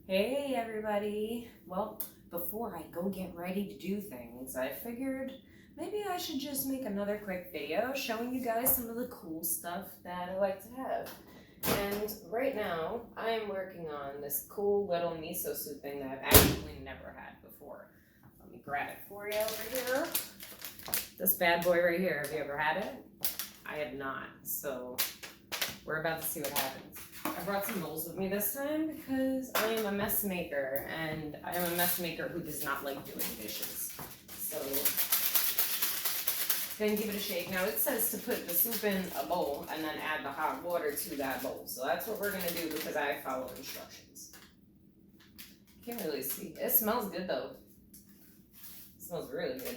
Hey everybody! Well, before I go get ready to do things, I figured maybe I should just make another quick video showing you guys some of the cool stuff that I like to have. And right now, I am working on this cool little miso soup thing that I've actually never had before. Let me grab it for you over here. This bad boy right here, have you ever had it? I have not, so we're about to see what happens. I brought some bowls with me this time because I am a mess maker, and I am a mess maker who does not like doing dishes. So, then give it a shake. Now it says to put the soup in a bowl and then add the hot water to that bowl. So that's what we're gonna do because I follow instructions. Can't really see. It smells good though. It smells really good.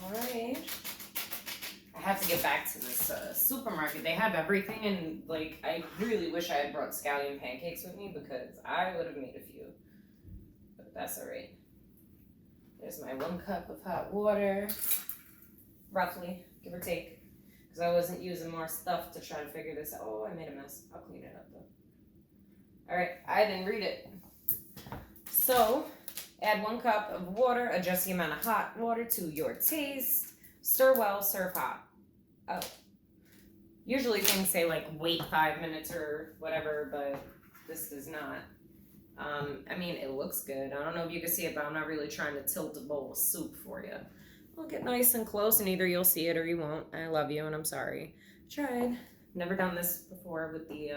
Alright. I have to get back to this supermarket. They have everything, and like I really wish I had brought scallion pancakes with me because I would have made a few. But that's alright. There's my 1 cup of hot water, roughly, give or take, because I wasn't using more stuff to try to figure this out. Oh, I made a mess. I'll clean it up though. Alright, I didn't read it. So, add 1 cup of water, adjust the amount of hot water to your taste. Stir well, serve hot. Oh. Usually things say like wait 5 minutes or whatever, but this does not. I mean, it looks good. I don't know if you can see it, but I'm not really trying to tilt a bowl of soup for you. I'll get nice and close, and either you'll see it or you won't. I love you, and I'm sorry. Tried. Never done this before with the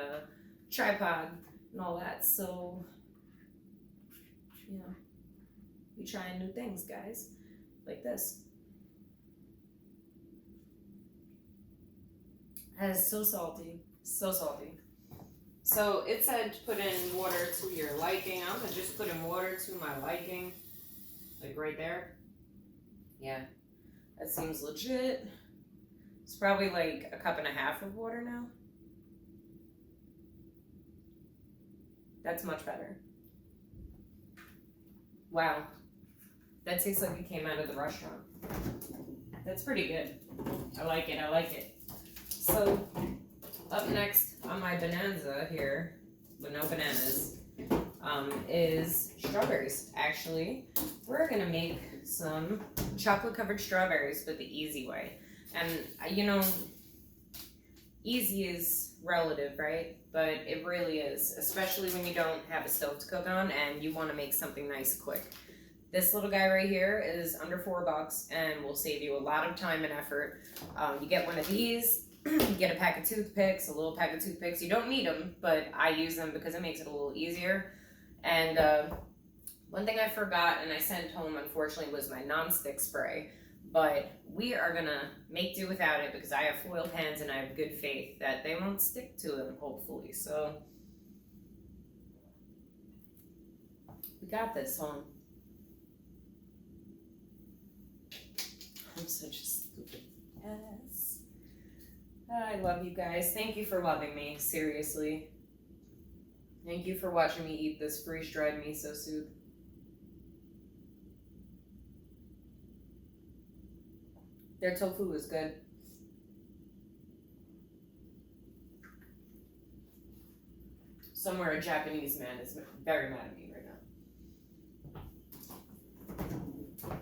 tripod and all that, so, you know, we trying new things, guys, like this. That is so salty, so salty. So it said to put in water to your liking. I'm gonna just put in water to my liking, like right there. Yeah, that seems legit. It's probably like 1.5 cups of water now. That's much better. Wow, that tastes like it came out of the restaurant. That's pretty good. I like it, I like it. So, up next on my bonanza here, with no bananas, is strawberries. Actually, we're gonna make some chocolate covered strawberries, but the easy way. And you know, easy is relative, right? But it really is, especially when you don't have a stove to cook on and you want to make something nice quick. This little guy right here is under $4 and will save you a lot of time and effort. You get one of these. You get a pack of toothpicks, a little pack of toothpicks. You don't need them, but I use them because it makes it a little easier. And one thing I forgot and I sent home, unfortunately, was my nonstick spray. But we are gonna make do without it because I have foil pans and I have good faith that they won't stick to them, hopefully. So we got this, huh? I'm such a stupid ass. I love you guys. Thank you for loving me, seriously. Thank you for watching me eat this freeze-dried miso soup. Their tofu is good. Somewhere a Japanese man is very mad at me right now.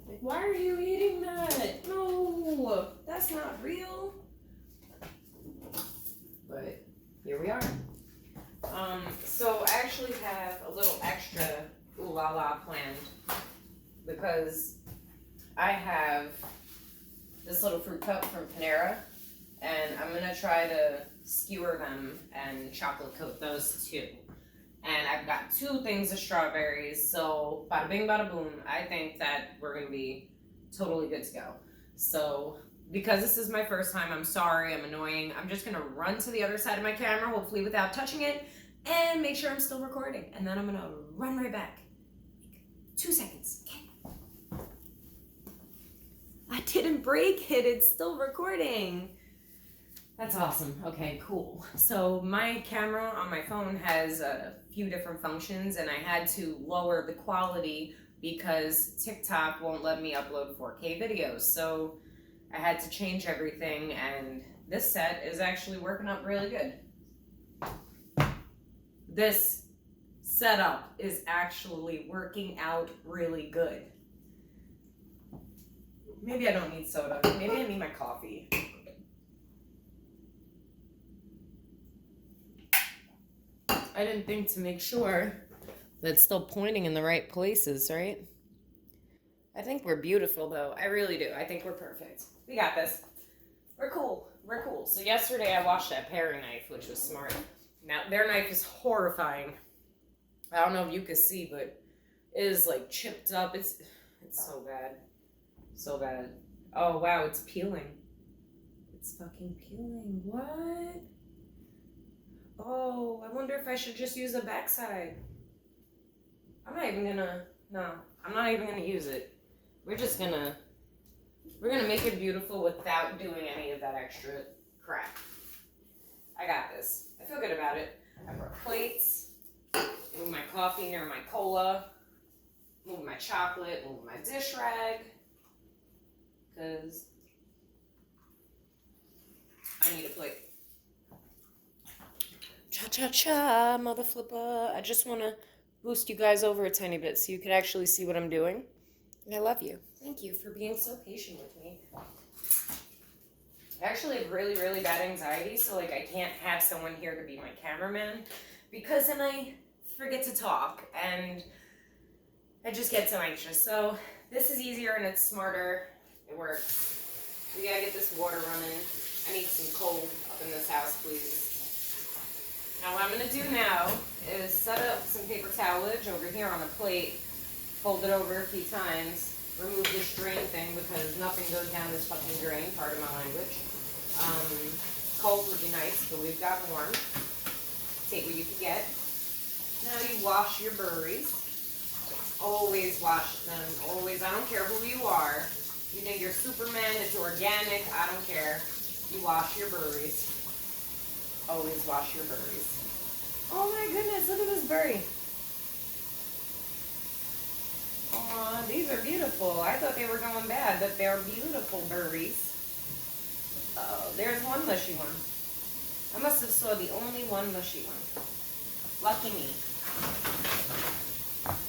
Like, why are you eating that? No, that's not real. But here we are. So I actually have a little extra ooh la la planned because I have this little fruit cup from Panera, and I'm gonna try to skewer them and chocolate coat those too. And I've got 2 things of strawberries, so bada bing bada boom, I think that we're gonna be totally good to go. So because this is my first time, I'm sorry, I'm annoying. I'm just gonna run to the other side of my camera, hopefully without touching it, and make sure I'm still recording. And then I'm gonna run right back. 2 seconds, okay? I didn't break it, it's still recording. That's awesome. Okay, cool. So my camera on my phone has a few different functions, and I had to lower the quality because TikTok won't let me upload 4K videos. So I had to change everything, and this set is actually working out really good. this setup is actually working out really good. Maybe I don't need soda. Maybe I need my coffee. I didn't think to make sure that it's still pointing in the right places, right? I think we're beautiful, though. I really do. I think we're perfect. We got this. We're cool. We're cool. So yesterday I washed that paring knife, which was smart. Now, their knife is horrifying. I don't know if you can see, but it is like chipped up. It's so bad. So bad. Oh, wow, it's peeling. It's fucking peeling. What? Oh, I wonder if I should just use the backside. I'm not even gonna, no, I'm not even gonna use it. We're gonna make it beautiful without doing any of that extra crap. I got this. I feel good about it. I brought plates, move my coffee near my cola, move my chocolate, move my dish rag, because I need a plate. Cha-cha-cha, mother flipper. I just want to boost you guys over a tiny bit so you can actually see what I'm doing. And I love you. Thank you for being so patient with me. I actually have really, really bad anxiety, so like I can't have someone here to be my cameraman because then I forget to talk and I just get so anxious. So this is easier and it's smarter. It works. We gotta get this water running. I need some cold up in this house, please. Now what I'm going to do now is set up some paper towelage over here on a plate, fold it over a few times, remove this drain thing because nothing goes down this fucking drain, part of my language. Cold would be nice, but we've got warm. Take what you can get. Now you wash your berries. Always wash them, always. I don't care who you are. You think you're Superman, it's organic, I don't care. You wash your berries. Always wash your berries. Oh my goodness, look at this berry. Aw, these are beautiful. I thought they were going bad, but they're beautiful berries. Oh, there's one mushy one. I must have saw the only one mushy one. Lucky me.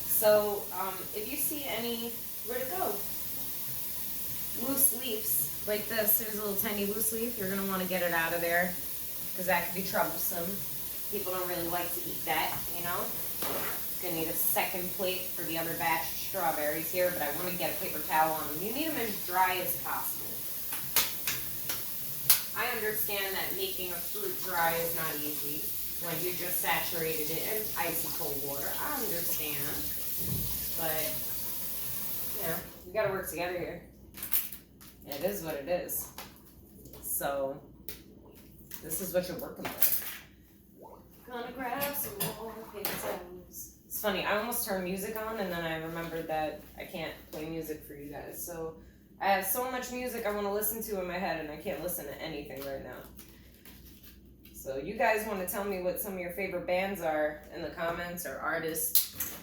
So, if you see any, where'd it go? Loose leaves like this, there's a little tiny loose leaf, you're gonna wanna get it out of there because that could be troublesome. People don't really like to eat that, you know? Gonna need a second plate for the other batch of strawberries here, but I want to get a paper towel on them. You need them as dry as possible. I understand that making a fruit dry is not easy when you just saturated it in icy cold water. I understand, but yeah, we gotta work together here. It is what it is. So this is what you're working with. Gonna grab some more paper towels. It's funny, I almost turned music on and then I remembered that I can't play music for you guys. So I have so much music I want to listen to in my head and I can't listen to anything right now. So you guys want to tell me what some of your favorite bands are in the comments or artists,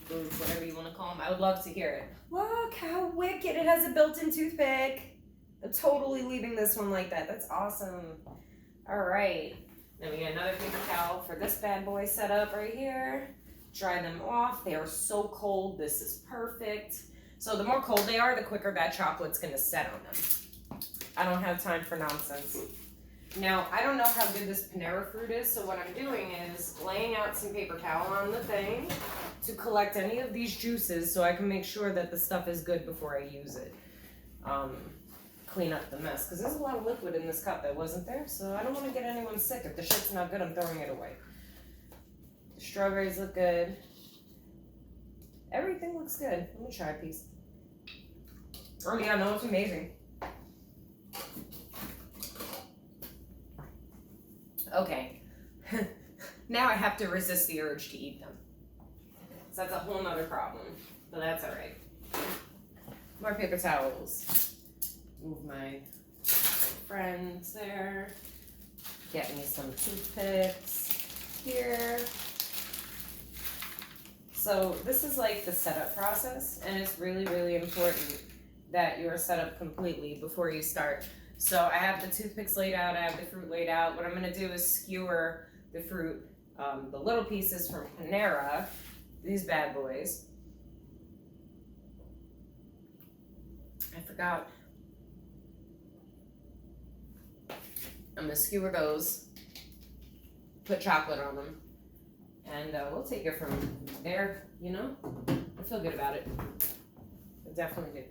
groups, whatever you want to call them. I would love to hear it. Look how wicked, it has a built-in toothpick. I'm totally leaving this one like that. That's awesome. All right. Then we got another paper towel for this bad boy set up right here. Dry them off. They are so cold. This is perfect. So the more cold they are, the quicker that chocolate's going to set on them. I don't have time for nonsense. Now, I don't know how good this Panera fruit is, so what I'm doing is laying out some paper towel on the thing to collect any of these juices so I can make sure that the stuff is good before I use it. Clean up the mess, because there's a lot of liquid in this cup that wasn't there, so I don't want to get anyone sick. If the shit's not good, I'm throwing it away. The strawberries look good. Everything looks good. Let me try a piece. Oh yeah, no, it's amazing. Okay. Now I have to resist the urge to eat them. So that's a whole nother problem, but that's alright. More paper towels. Move my friends there. Get me some toothpicks here. So this is like the setup process, and it's really, really important that you are set up completely before you start. So I have the toothpicks laid out, I have the fruit laid out. What I'm gonna do is skewer the fruit The little pieces from Panera, these bad boys. I forgot. I'm gonna skewer those, put chocolate on them, and we'll take it from there, you know? I feel good about it. I definitely do.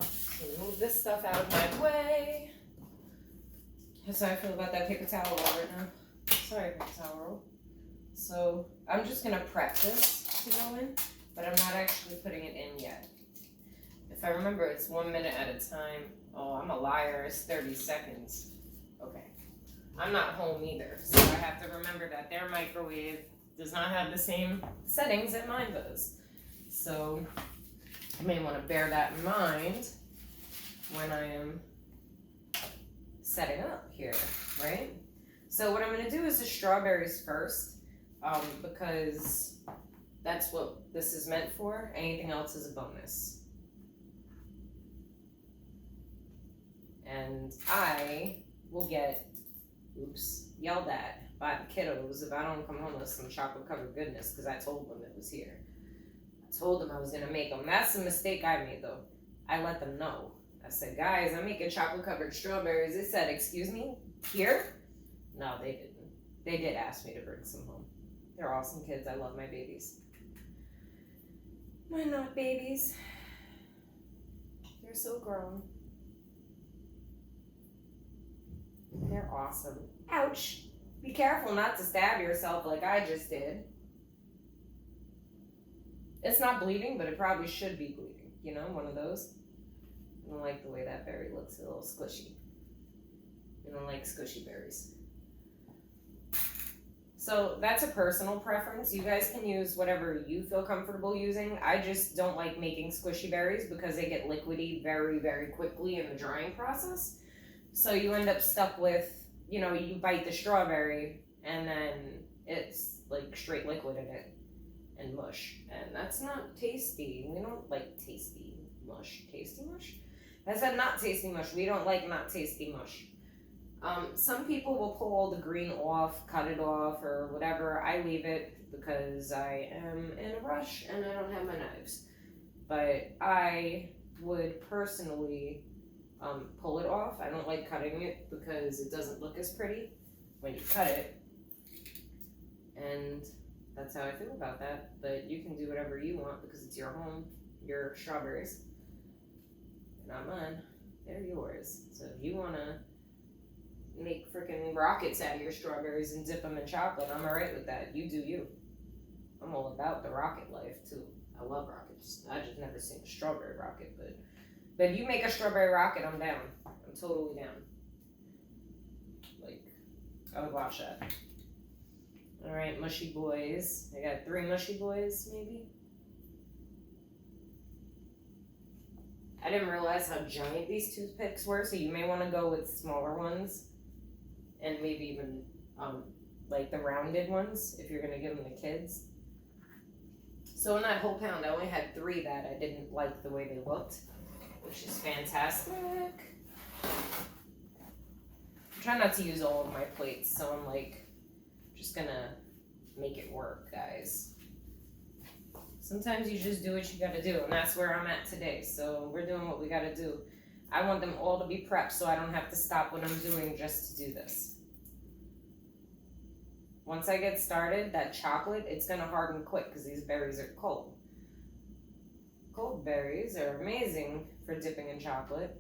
So move this stuff out of my way. That's how I feel about that paper towel roll right now. Sorry, paper towel roll. So I'm just gonna prep this to go in, but I'm not actually putting it in yet. If I remember, it's 1 minute at a time. Oh, I'm a liar. It's 30 seconds. Okay. I'm not home either, so I have to remember that their microwave does not have the same settings that mine does. So I may want to bear that in mind when I am setting up here, right? So what I'm going to do is the strawberries first, because that's what this is meant for. Anything else is a bonus. And I will get, yelled at by the kiddos if I don't come home with some chocolate covered goodness, because I told them it was here. I told them I was going to make them. That's the mistake I made though. I let them know. I said, guys, I'm making chocolate covered strawberries. They said, excuse me, here? No, they didn't. They did ask me to bring some home. They're awesome kids. I love my babies. Why not babies? They're so grown. They're awesome. Ouch. Be careful not to stab yourself like I just did. It's not bleeding, but it probably should be bleeding. You know, one of those. I don't like the way that berry looks. A little squishy. I don't like squishy berries. So that's a personal preference. You guys can use whatever you feel comfortable using. I just don't like making squishy berries because they get liquidy very, very quickly in the drying process. So you end up stuck with, you know, you bite the strawberry and then it's like straight liquid in it and mush. And that's not tasty. We don't like tasty mush. Tasty mush? I said not tasty mush. We don't like not tasty mush. Some people will pull all the green off, cut it off, or whatever. I leave it because I am in a rush and I don't have my knives. But I would personally pull it off. I don't like cutting it because it doesn't look as pretty when you cut it. And that's how I feel about that. But you can do whatever you want because it's your home, your strawberries. Not mine. They're yours. So if you want to make freaking rockets out of your strawberries and dip them in chocolate, I'm alright with that. You do you. I'm all about the rocket life too. I love rockets. I just never seen a strawberry rocket, but if you make a strawberry rocket, I'm down. I'm totally down. Like, I would watch that. Alright, mushy boys. I got 3 mushy boys, maybe. I didn't realize how giant these toothpicks were, so you may want to go with smaller ones. And maybe even, like the rounded ones, if you're going to give them to kids. So in that whole pound, I only had 3 that I didn't like the way they looked, which is fantastic. I'm trying not to use all of my plates, so I'm like, just going to make it work, guys. Sometimes you just do what you gotta do, and that's where I'm at today. So we're doing what we gotta do. I want them all to be prepped so I don't have to stop what I'm doing just to do this. Once I get started, that chocolate, it's gonna harden quick because these berries are cold. Cold berries are amazing for dipping in chocolate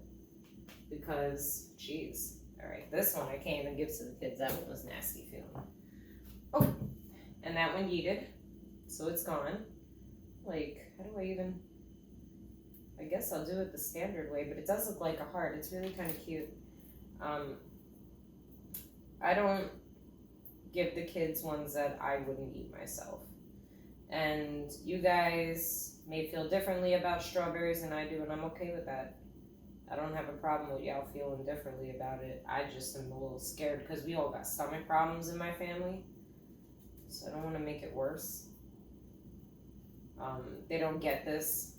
because, geez. All right, this one I can't even give to the kids. That one was nasty feeling. Oh, and that one yeeted, so it's gone. Like, how do I even, I guess I'll do it the standard way, but it does look like a heart. It's really kind of cute. I don't give the kids ones that I wouldn't eat myself. And you guys may feel differently about strawberries than I do, and I'm okay with that. I don't have a problem with y'all feeling differently about it. I just am a little scared because we all got stomach problems in my family. So I don't want to make it worse. They don't get this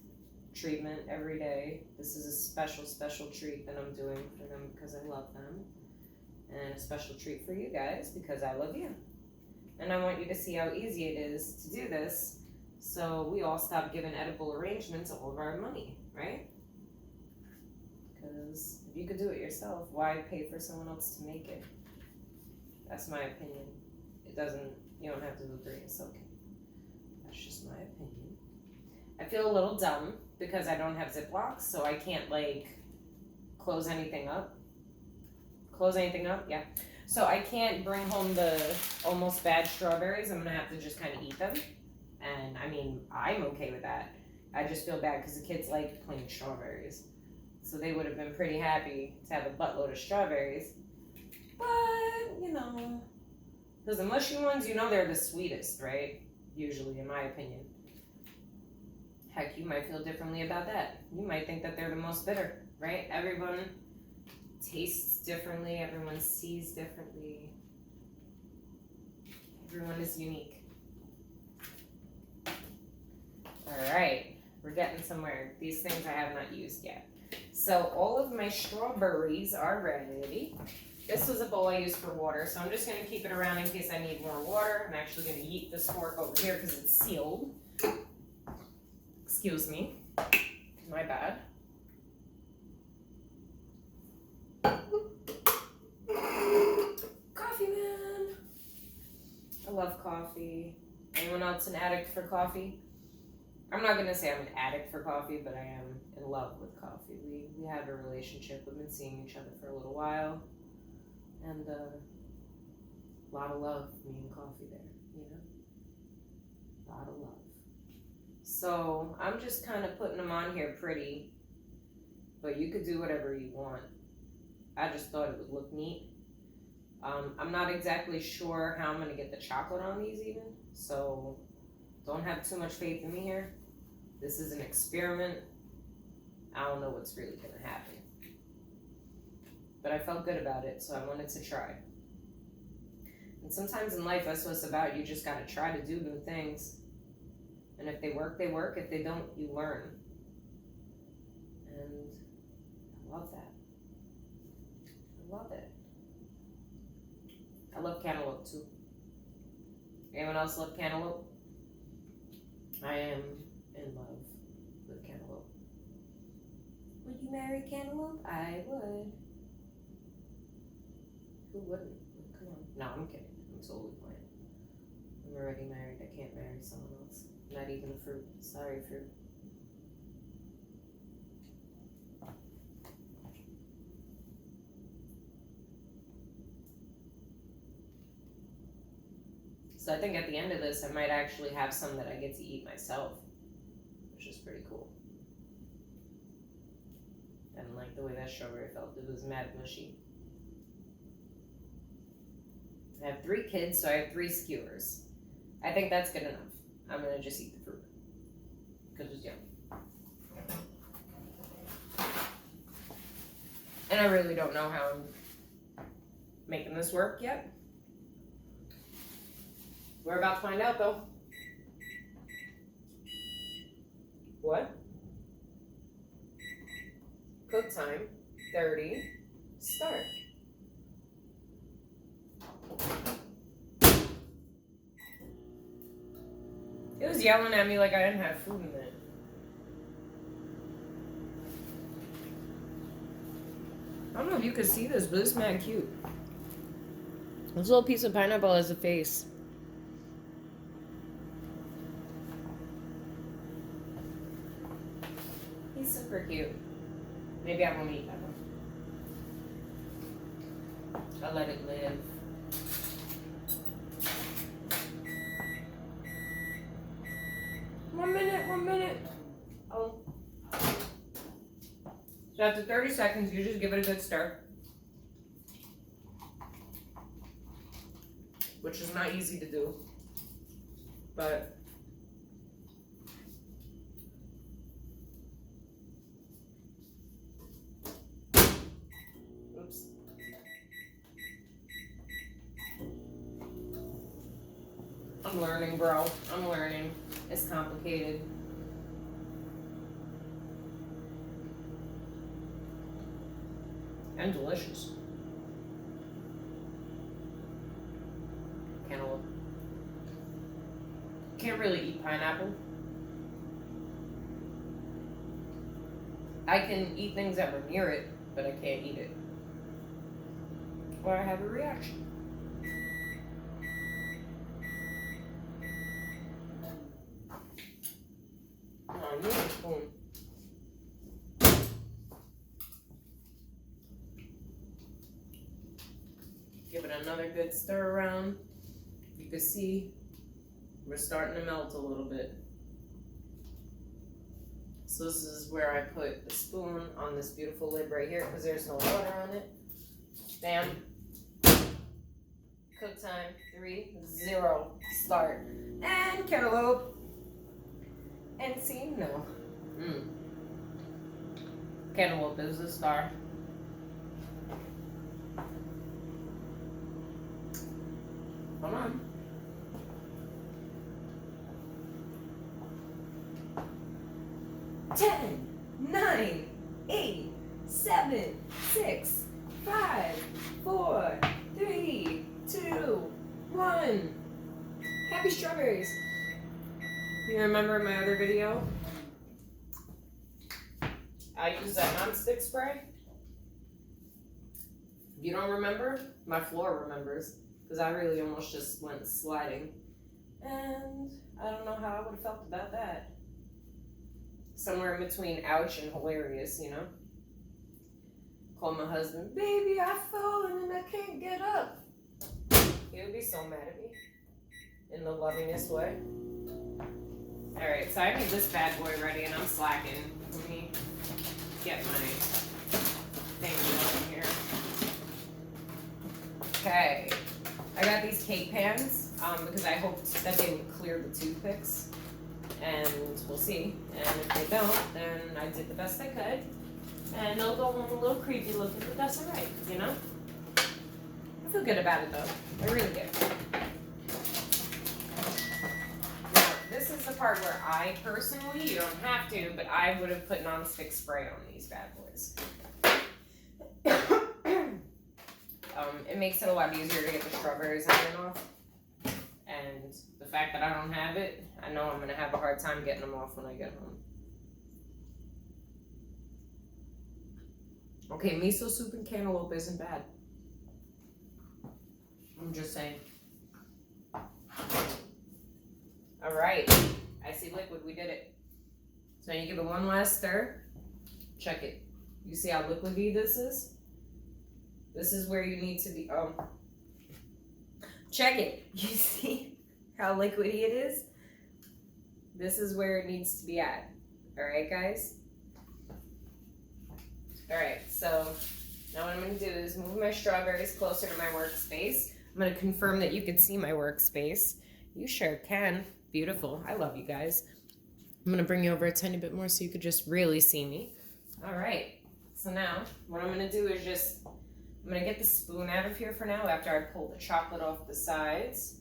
treatment every day. This is a special, special treat that I'm doing for them because I love them. And a special treat for you guys because I love you. And I want you to see how easy it is to do this so we all stop giving edible arrangements all of our money, right? Because if you could do it yourself, why pay for someone else to make it? That's my opinion. You don't have to agree, it's okay. That's just my opinion. I feel a little dumb because I don't have Ziplocs, so I can't close anything up. Close anything up? Yeah. So I can't bring home the almost bad strawberries. I'm gonna have to just kind of eat them. And I mean, I'm okay with that. I just feel bad because the kids like plain strawberries. So they would have been pretty happy to have a buttload of strawberries. But, because the mushy ones, they're the sweetest, right? Usually, in my opinion. Heck, you might feel differently about that. You might think that they're the most bitter, right? Everyone tastes differently. Everyone sees differently. Everyone is unique. All right, we're getting somewhere. These things I have not used yet. So all of my strawberries are ready. This was a bowl I used for water, so I'm just going to keep it around in case I need more water. I'm actually going to yeet this fork over here because it's sealed. Excuse me. My bad. Coffee man. I love coffee. Anyone else an addict for coffee? I'm not going to say I'm an addict for coffee, but I am in love with coffee. We have a relationship. We've been seeing each other for a little while. And a lot of love, me and coffee there, A lot of love. So I'm just kind of putting them on here pretty, but you could do whatever you want. I just thought it would look neat. I'm not exactly sure how I'm going to get the chocolate on these even, so don't have too much faith in me here. This is an experiment. I don't know what's really going to happen. But I felt good about it, so I wanted to try. And sometimes in life, that's what it's about. You just got to try to do new things. And if they work, they work. If they don't, you learn. And I love that. I love it. I love cantaloupe too. Anyone else love cantaloupe? I am in love with cantaloupe. Would you marry cantaloupe? I would. Who wouldn't? Come on. No, I'm kidding. I'm totally playing. I'm already married. I can't marry someone else. Not even a fruit. Sorry, fruit. So I think at the end of this, I might actually have some that I get to eat myself, which is pretty cool. I didn't like the way that strawberry felt. It was mad mushy. I have 3 kids, so I have 3 skewers. I think that's good enough. I'm going to just eat the fruit because it's yummy. And I really don't know how I'm making this work yet. We're about to find out, though. What? Cook time, 30, start. It was yelling at me like I didn't have food in it. I don't know if you could see this, but it's mad cute. This little piece of pineapple has a face. He's super cute. Maybe I won't eat that one. I'll let it live. One minute. Oh. So after 30 seconds, you just give it a good stir. Which is not easy to do. But oops. I'm learning, bro. I'm learning. It's complicated. And delicious. Can't really eat pineapple. I can eat things that were near it, but I can't eat it. Or I have a reaction. Oh, I need a spoon. Give it another good stir around. You can see we're starting to melt a little bit. So this is where I put the spoon on this beautiful lid right here because there's no water on it. Bam. Cook time, 3, 0, start. And cantaloupe. And see, no. Cantaloupe is the star. Hold on. Ten, 9, 8, 7, 6, 5, 4, 3, 2, 1. Happy strawberries. You remember my other video? I used that nonstick spray. If you don't remember, my floor remembers. Because I really almost just went sliding. And I don't know how I would have felt about that. Somewhere in between ouch and hilarious, you know? Call my husband, baby, I've fallen and I can't get up. He would be so mad at me. In the lovingest way. Alright, so I need this bad boy ready and I'm slacking. Let me get my thing going here. Okay. I got these cake pans because I hoped that they would clear the toothpicks. And we'll see. And if they don't, then I did the best I could. And they'll go home a little creepy looking, but that's alright, you know? I feel good about it though. I really do. Now, this is the part where I personally, you don't have to, but I would have put nonstick spray on these bad boys. It makes it a lot easier to get the strawberries iron off. And the fact that I don't have it, I know I'm going to have a hard time getting them off when I get home. Okay, miso soup and cantaloupe isn't bad. I'm just saying. Alright, I see liquid, we did it. So you give it one last stir. Check it. You see how liquidy this is? This is where you need to be, check it. You see how liquidy it is? This is where it needs to be at. Alright, guys? Alright, so now what I'm going to do is move my strawberries closer to my workspace. I'm going to confirm that you can see my workspace. You sure can. Beautiful. I love you guys. I'm going to bring you over a tiny bit more so you could just really see me. Alright, so now what I'm going to do is just, I'm going to get the spoon out of here for now after I pull the chocolate off the sides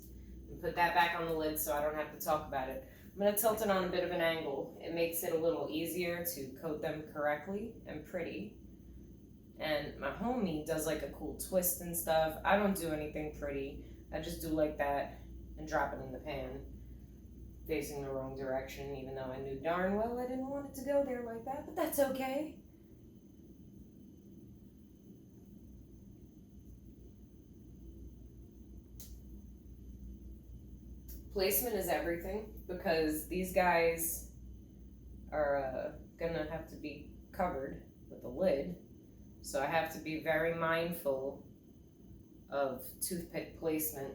and put that back on the lid so I don't have to talk about it. I'm going to tilt it on a bit of an angle. It makes it a little easier to coat them correctly and pretty. And my homie does like a cool twist and stuff. I don't do anything pretty. I just do like that and drop it in the pan facing the wrong direction, even though I knew darn well I didn't want it to go there like that, but that's okay. Placement is everything because these guys are gonna have to be covered with a lid. So I have to be very mindful of toothpick placement.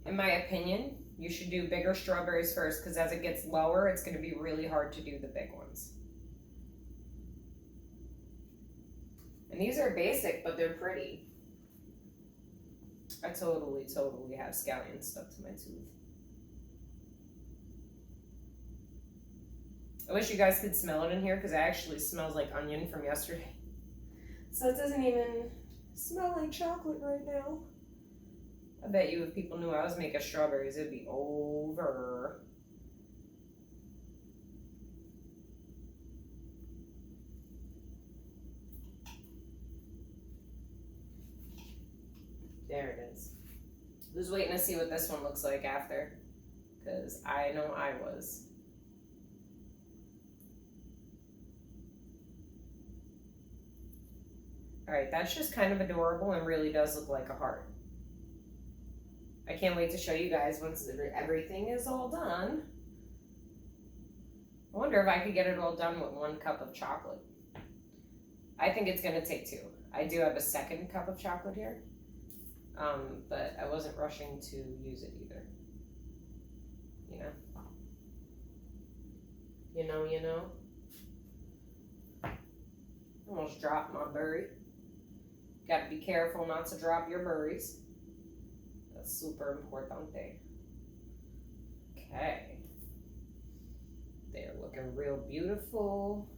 In my opinion, you should do bigger strawberries first because as it gets lower, it's gonna be really hard to do the big ones. And these are basic, but they're pretty. I totally have scallions stuck to my tooth. I wish you guys could smell it in here because it actually smells like onion from yesterday. So it doesn't even smell like chocolate right now. I bet you if people knew I was making strawberries, it'd be over. There it is. Who's waiting to see what this one looks like after? Because I know I was. Alright, that's just kind of adorable and really does look like a heart. I can't wait to show you guys once everything is all done. I wonder if I could get it all done with 1 cup of chocolate. I think it's going to take 2. I do have a second cup of chocolate here. But I wasn't rushing to use it either. You know. Almost dropped my berry. Got to be careful not to drop your berries. That's super importante. Okay. They're looking real beautiful.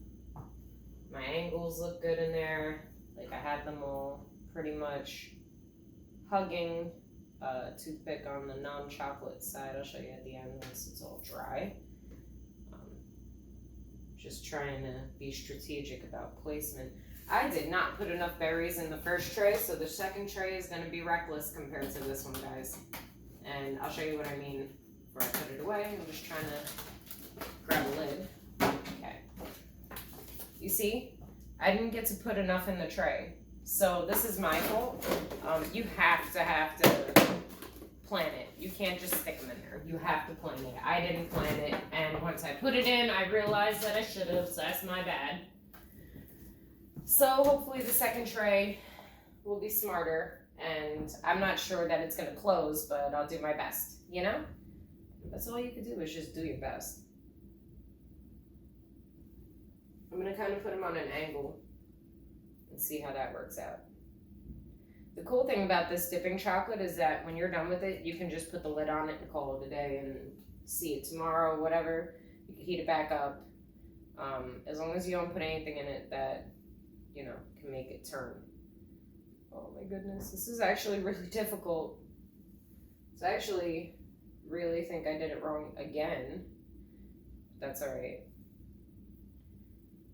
My angles look good in there. Like I had them all pretty much hugging. Toothpick on the non-chocolate side. I'll show you at the end once it's all dry. Just trying to be strategic about placement. I did not put enough berries in the first tray, so the second tray is going to be reckless compared to this one, guys. And I'll show you what I mean before I put it away. I'm just trying to grab a lid. Okay. You see, I didn't get to put enough in the tray. So this is my fault. You have to plan it. You can't just stick them in there. You have to plan it. I didn't plan it, and once I put it in, I realized that I should have, so that's my bad. So hopefully the second tray will be smarter, and I'm not sure that it's going to close, but I'll do my best, you know? That's all you can do is just do your best. I'm going to kind of put them on an angle and see how that works out. The cool thing about this dipping chocolate is that when you're done with it, you can just put the lid on it and call it a day and see it tomorrow, whatever. You can heat it back up. As long as you don't put anything in it that, you know, can make it turn. Oh my goodness, this is actually really difficult. So I actually really think I did it wrong again. That's alright.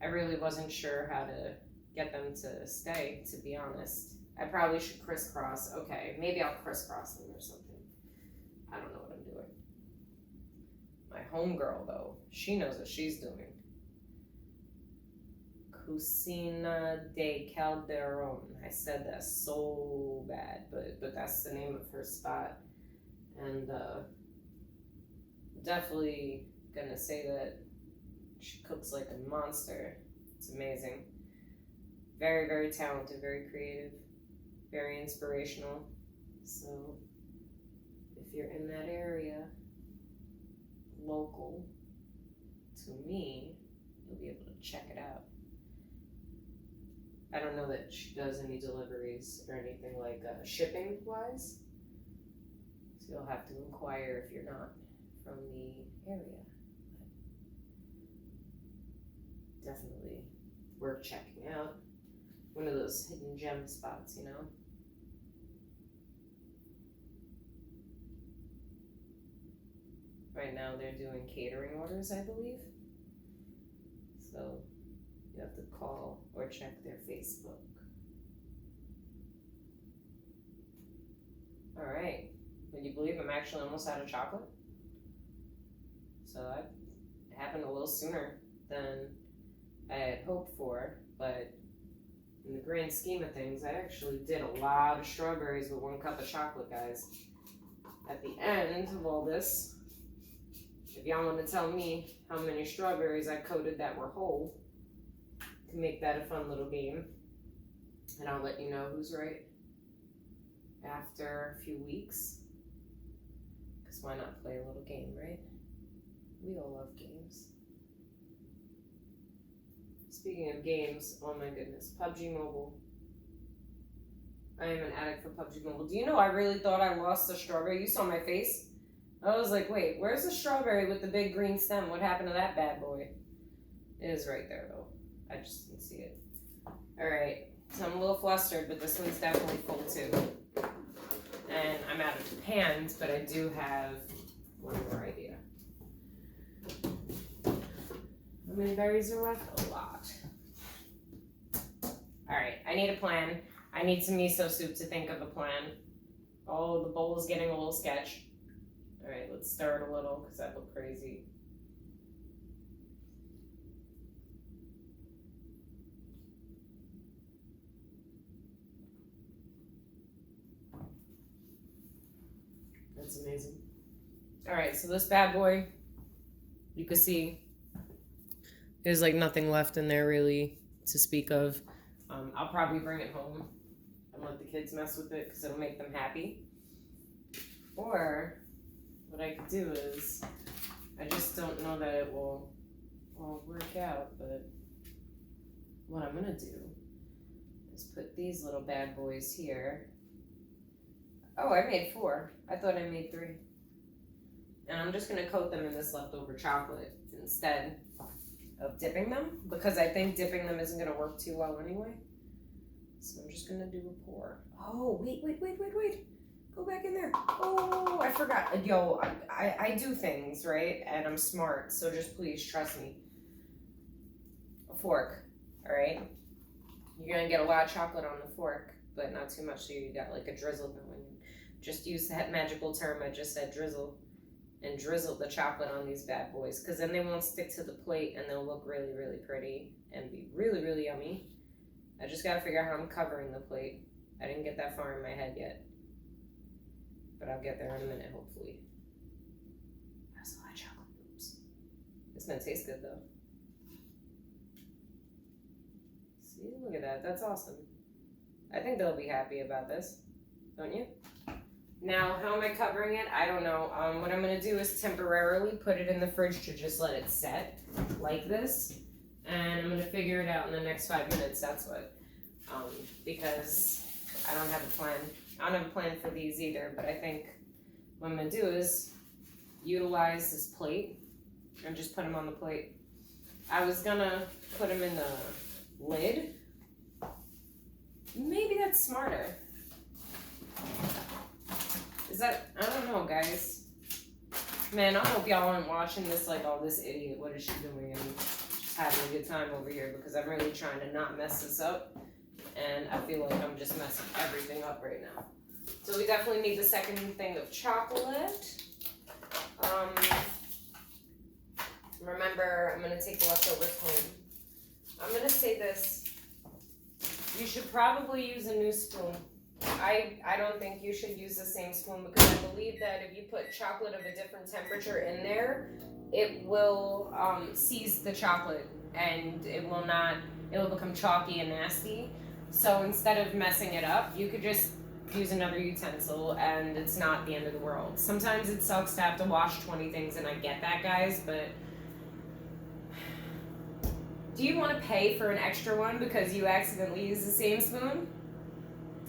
I really wasn't sure how to get them to stay, to be honest. I probably should crisscross. Okay, maybe I'll crisscross them or something. I don't know what I'm doing. My homegirl, though, she knows what she's doing. Cusina de Calderon. I said that so bad, but that's the name of her spot. And definitely gonna say that she cooks like a monster. It's amazing. Very, very talented, very creative. Very inspirational. So if you're in that area, local to me, you'll be able to check it out. I don't know that she does any deliveries or anything like shipping wise, so you'll have to inquire if you're not from the area. But definitely worth checking out. One of those hidden gem spots, you know? Right now they're doing catering orders, I believe. So you have to call or check their Facebook. All right. Would you believe I'm actually almost out of chocolate? So it happened a little sooner than I had hoped for, but in the grand scheme of things, I actually did a lot of strawberries with 1 cup of chocolate, guys. At the end of all this, if y'all want to tell me how many strawberries I coated that were whole, to make that a fun little game, and I'll let you know who's right after a few weeks. Because why not play a little game, right? We all love games. Speaking of games, oh my goodness, PUBG Mobile. I am an addict for PUBG Mobile. Do you know I really thought I lost the strawberry? You saw my face? I was like, wait, where's the strawberry with the big green stem? What happened to that bad boy? It is right there, though. I just didn't see it. Alright, so I'm a little flustered, but this one's definitely full too. And I'm out of pans, but I do have one more idea. How many berries are left? A lot. Alright, I need a plan. I need some miso soup to think of a plan. Oh, the bowl is getting a little sketch. All right, let's stir it a little because that looked crazy. That's amazing. All right, so this bad boy, you can see there's like nothing left in there really to speak of. I'll probably bring it home and let the kids mess with it because it'll make them happy. Or what I could do is, I just don't know that it will all work out, but what I'm gonna do is put these little bad boys here. Oh, I made 4. I thought I made 3. And I'm just gonna coat them in this leftover chocolate instead of dipping them, because I think dipping them isn't gonna work too well anyway. So I'm just gonna do a pour. Oh, wait. Go back in there. Oh, I forgot. Yo, I do things, right? And I'm smart, so just please trust me. A fork, all right? You're gonna get a lot of chocolate on the fork, but not too much so you got like a drizzle going. Just use that magical term I just said, drizzle, and drizzle the chocolate on these bad boys, because then they won't stick to the plate and they'll look really, really pretty and be really, really yummy. I just gotta figure out how I'm covering the plate. I didn't get that far in my head yet, but I'll get there in a minute, hopefully. That's a lot of chocolate. Oops. It's gonna taste good though. See, look at that. That's awesome. I think they'll be happy about this, don't you? Now, how am I covering it? I don't know. What I'm gonna do is temporarily put it in the fridge to just let it set like this. And I'm gonna figure it out in the next 5 minutes, that's what. Because I don't have a plan. I don't have a plan for these either, but I think what I'm gonna do is utilize this plate and just put them on the plate. I was gonna put them in the lid. Maybe that's smarter. Is that, I don't know, guys. Man, I hope y'all aren't watching this like, oh, this idiot, what is she doing? And just having a good time over here, because I'm really trying to not mess this up. And I feel like I'm just messing everything up right now. So we definitely need the second thing of chocolate. Remember, I'm gonna take the leftovers home. I'm gonna say this. You should probably use a new spoon. I don't think you should use the same spoon, because I believe that if you put chocolate of a different temperature in there, it will seize the chocolate and it will become chalky and nasty. So instead of messing it up, you could just use another utensil and it's not the end of the world. Sometimes it sucks to have to wash 20 things, and I get that, guys, but do you want to pay for an extra one because you accidentally use the same spoon?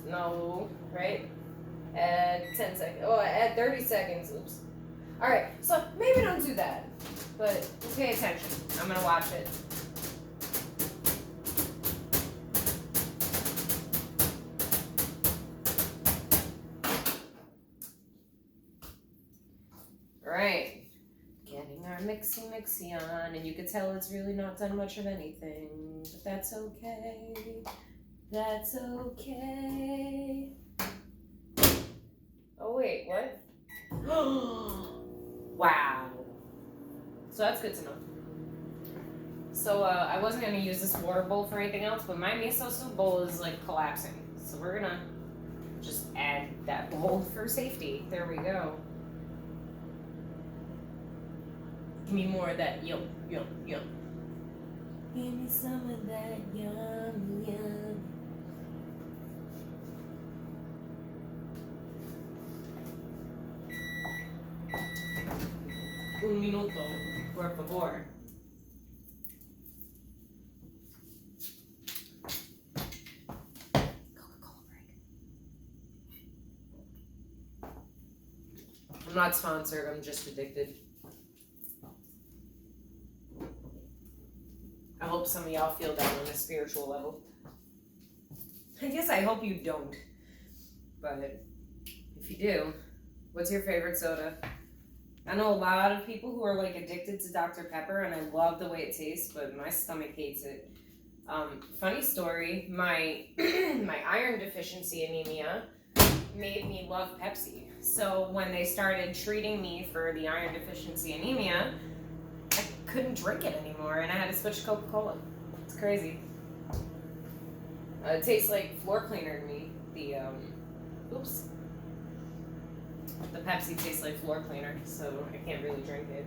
No, right? Add 10 seconds. Oh, add 30 seconds. Oops. All right, so maybe don't do that, but just pay attention. I'm gonna watch it. All right, getting our mixy on, and you can tell it's really not done much of anything, but that's okay. That's okay. Oh wait, what? Wow. So that's good to know. So I wasn't gonna use this water bowl for anything else, but my miso soup bowl is like collapsing. So we're gonna just add that bowl for safety. There we go. Give me more of that yum. Give me some of that yum. Un minuto, por favor. Coca-Cola break. I'm not sponsored, I'm just addicted. I hope some of y'all feel that on a spiritual level. I guess I hope you don't. But if you do, what's your favorite soda? I know a lot of people who are like addicted to Dr. Pepper, and I love the way it tastes, but my stomach hates it. Funny story, my my iron deficiency anemia made me love Pepsi. So when they started treating me for the iron deficiency anemia, I couldn't drink it anymore, and I had to switch to Coca-Cola. It's crazy. It tastes like floor cleaner to me. The Pepsi tastes like floor cleaner, so I can't really drink it.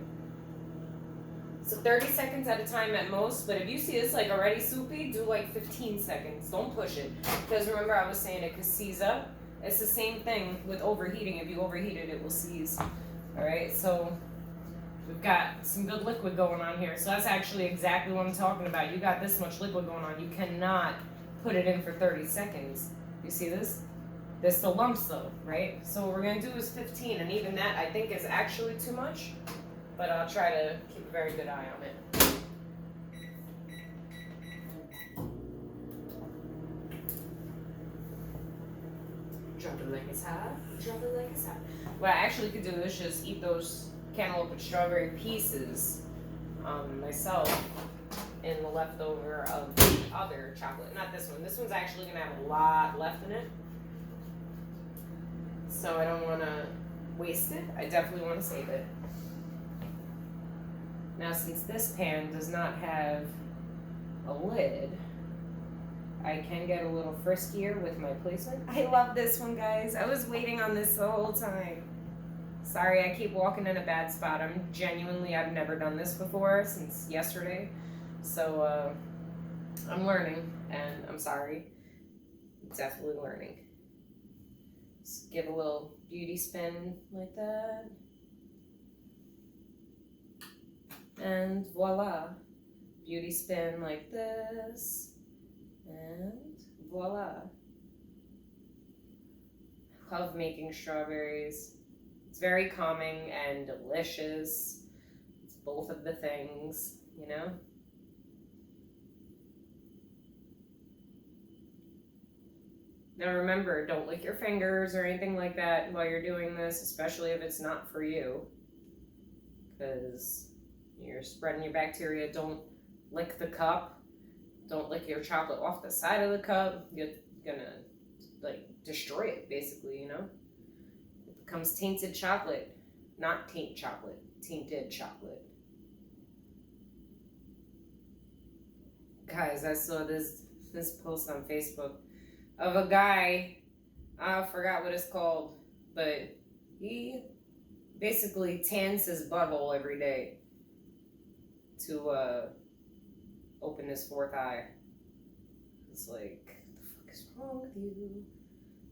So 30 seconds at a time at most, but if you see it's like already soupy, do like 15 seconds. Don't push it. Because remember I was saying it could seize up. It's the same thing with overheating. If you overheat it, it will seize. Alright, so we've got some good liquid going on here. So that's actually exactly what I'm talking about. You got this much liquid going on. You cannot put it in for 30 seconds. You see this? There's the lumps though, right? So what we're gonna do is 15, and even that I think is actually too much, but I'll try to keep a very good eye on it. Drop it like it's hot, drop it like it's hot. What I actually could do is just eat those cantaloupe and strawberry pieces myself in the leftover of the other chocolate. Not this one. This one's actually gonna have a lot left in it. So I don't want to waste it. I definitely want to save it. Now since this pan does not have a lid, I can get a little friskier with my placement. I love this one, guys. I was waiting on this the whole time. Sorry, I keep walking in a bad spot. I've never done this before since yesterday. So I'm learning, and I'm sorry. Definitely learning. Just give a little beauty spin like that. And voila. Beauty spin like this. And voila. Love making strawberries. It's very calming and delicious. It's both of the things, you know? Now remember, don't lick your fingers or anything like that while you're doing this, especially if it's not for you. Because you're spreading your bacteria. Don't lick the cup. Don't lick your chocolate off the side of the cup. You're gonna, like, destroy it, basically, you know? It becomes tainted chocolate. Not taint chocolate. Tainted chocolate. Guys, I saw this post on Facebook of a guy, I forgot what it's called, but he basically tans his butthole every day to open his fourth eye. It's like, what the fuck is wrong with you?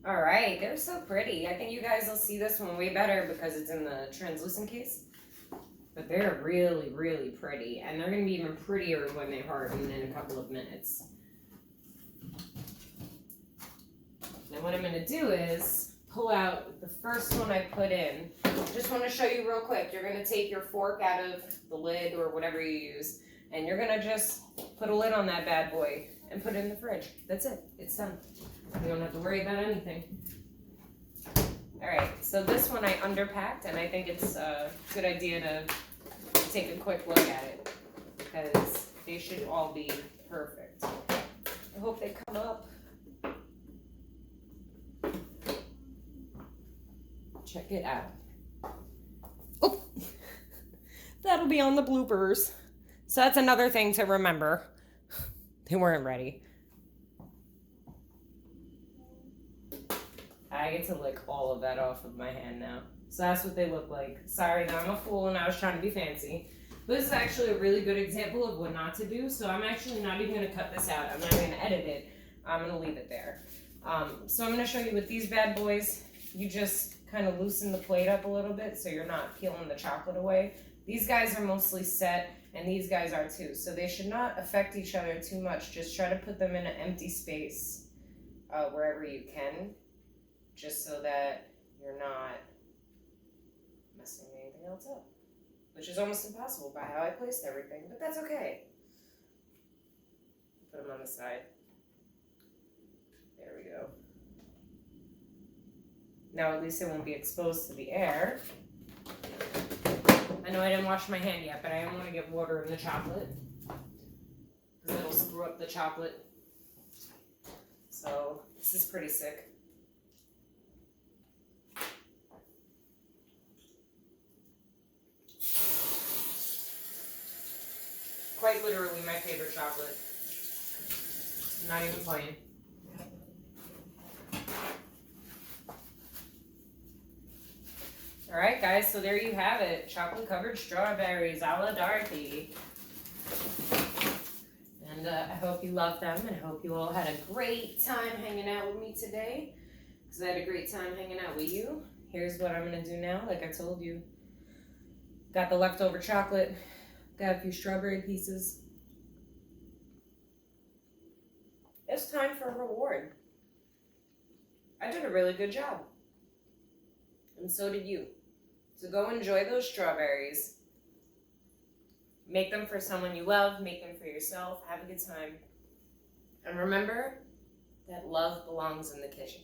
Alright, they're so pretty. I think you guys will see this one way better because it's in the translucent case. But they're really, really pretty. And they're going to be even prettier when they harden in a couple of minutes. Now what I'm going to do is pull out the first one I put in. Just want to show you real quick. You're going to take your fork out of the lid or whatever you use. And you're going to just put a lid on that bad boy and put it in the fridge. That's it. It's done. You don't have to worry about anything. Alright, so this one I underpacked, and I think it's a good idea to take a quick look at it. Because they should all be perfect. I hope they come up. Check it out. Oh! That'll be on the bloopers. So that's another thing to remember. They weren't ready. I get to lick all of that off of my hand now. So that's what they look like. Sorry that I'm a fool and I was trying to be fancy. But this is actually a really good example of what not to do. So I'm actually not even going to cut this out. I'm not going to edit it. I'm going to leave it there. So I'm going to show you with these bad boys. You just kind of loosen the plate up a little bit so you're not peeling the chocolate away. These guys are mostly set and these guys are too. So they should not affect each other too much. Just try to put them in an empty space wherever you can. Just so that you're not messing anything else up. Which is almost impossible by how I placed everything, but that's okay. Put them on the side. There we go. Now at least it won't be exposed to the air. I know I didn't wash my hand yet, but I don't want to get water in the chocolate. Because it'll screw up the chocolate. So this is pretty sick. quite literally my favorite chocolate. Not even playing. Alright guys, so there you have it. Chocolate covered strawberries a la Dorothy. And I hope you love them, and I hope you all had a great time hanging out with me today. Because I had a great time hanging out with you. Here's what I'm going to do now, like I told you. Got the leftover chocolate. Got a few strawberry pieces. It's time for a reward. I did a really good job. And so did you. So go enjoy those strawberries. Make them for someone you love. Make them for yourself. Have a good time. And remember that love belongs in the kitchen.